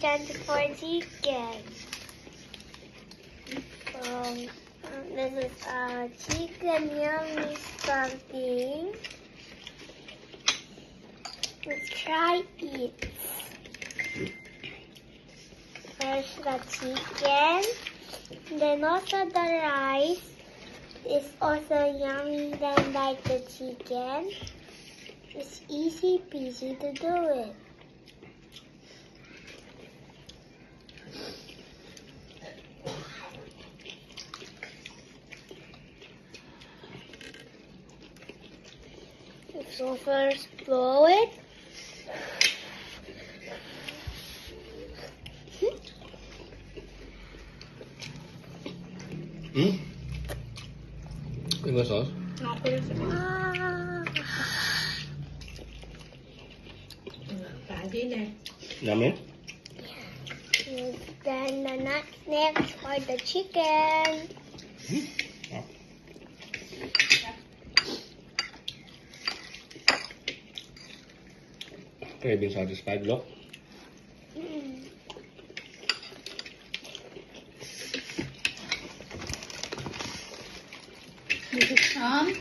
124 chicken. This is chicken yummy something. Let's try it. First the chicken, then also the rice is also yummy than like the chicken. It's easy peasy to do it. So first blow it. Finger sauce? Yummy? Then the next for the chicken. Craving satisfied, look. This is from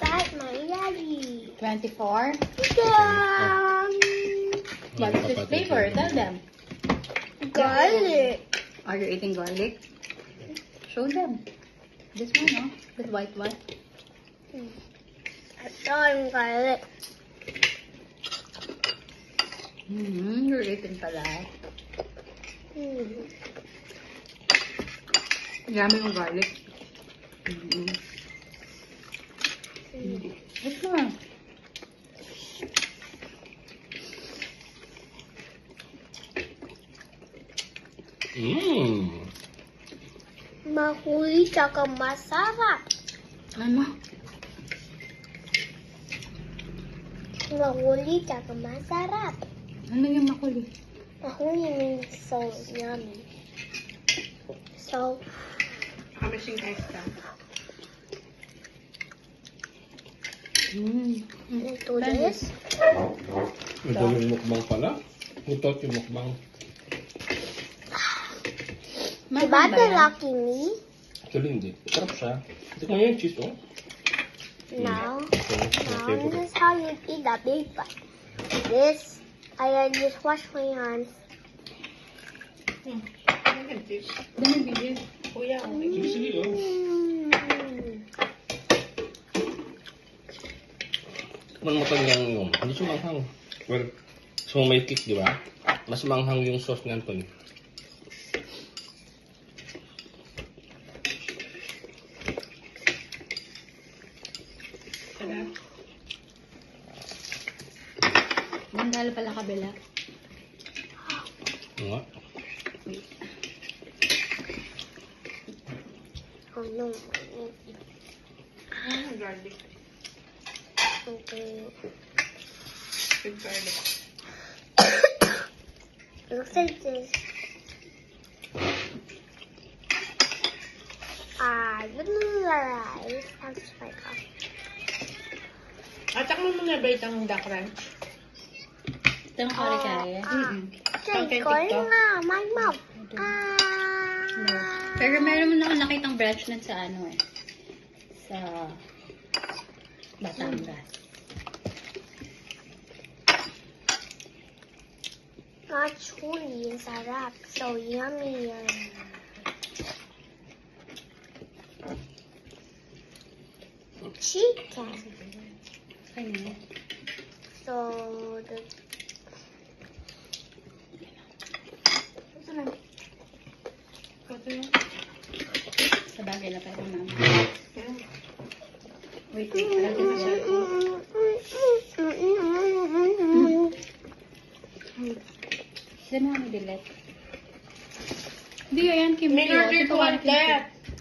That's my daddy. 24. What is this flavor? Tell them. Garlic. Are you eating garlic? Show them. This one, no? This white one. I saw garlic. You're eating pala. Yummy yung garlic. This one. Mahuli tsaka masarap. Ano? Mahuli tsaka masarap. Ano yung makuli? Mahuli means so yummy. So, Kaming extra. into this. Ito yung mukbang pala. Gutot yung mukbang. Diba the Lucky Me? Actually, hindi. Sarap siya. Ito mo yung cheese, oh. Now, Okay, my this favorite. is how you eat the big bite. This, I just wash my hands. Dami bigyan. Kuya, Sige, oh. Man mo yung yung, hindi siya manghang. Well, so may kick, di ba? Mas manghang yung sauce niyan to. Mandala pala kabila. Nga. Oh no. Garlic. Okay. Big garlic. Looks like this. This is the rice. That's my coffee. Atak mo muna ba itong duck ranch? Ito ang kare-kare. Say, going my mouth. No. Pero meron mo na ako nakitang branch nun sa ano eh. Sa Batangas. Actually, it's a wrap. So yummy. Chicken. Ano? So the Sa bagay na tayo naman. Wait, lagyan mo siya. Diyan na kami dilet. Hindi, ayan, kimchi. May order ko Ito, ate.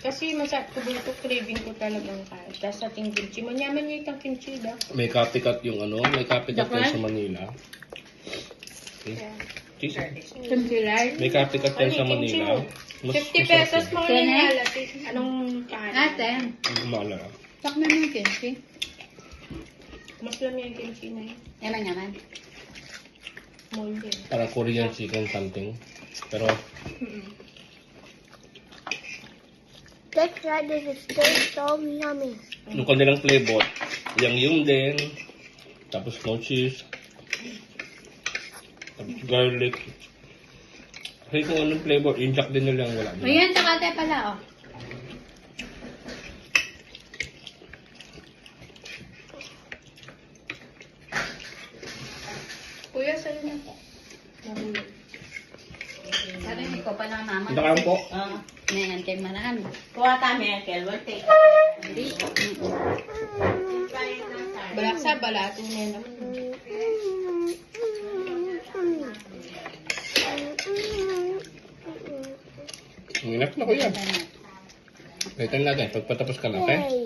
Kasi masarap ko dito, craving ko talagang kain. Tapos sa ating kimchi. Manyaman niya itang kimchi da. May copycat yung ano, may copycat Dakwan? yan sa Manila. Okay. Cheese. Kimchi rice. May copycat yan sa Ano yung kimchi Manila. mo? 50 pesos mga Kaya na? nangyala. Anong kain? Ate, Umala. tak na yung kimchi. Mas lang yung kimchi na yun. Yaman. Small din. Parang Korean chicken something. Pero, Let's try this. It's still so yummy. yung kanilang flavor, yung din. Tapos no cheese. Tapos garlic. Kasi kung anong flavor, inject din nila yung wala nila. Ayan, tsaka tayo pala, oh. Kuya, sa'yo na po. Nahulog. Sabi ko pa lang naman. Hindi kayo po. Ngayon, kay marami. Kuha kami ang kelwal. Take. Hindi. Balak sa balatin niya naman. Ang inap na kuya. Kaitan natin, pagpatapos ka na, okay? Yay.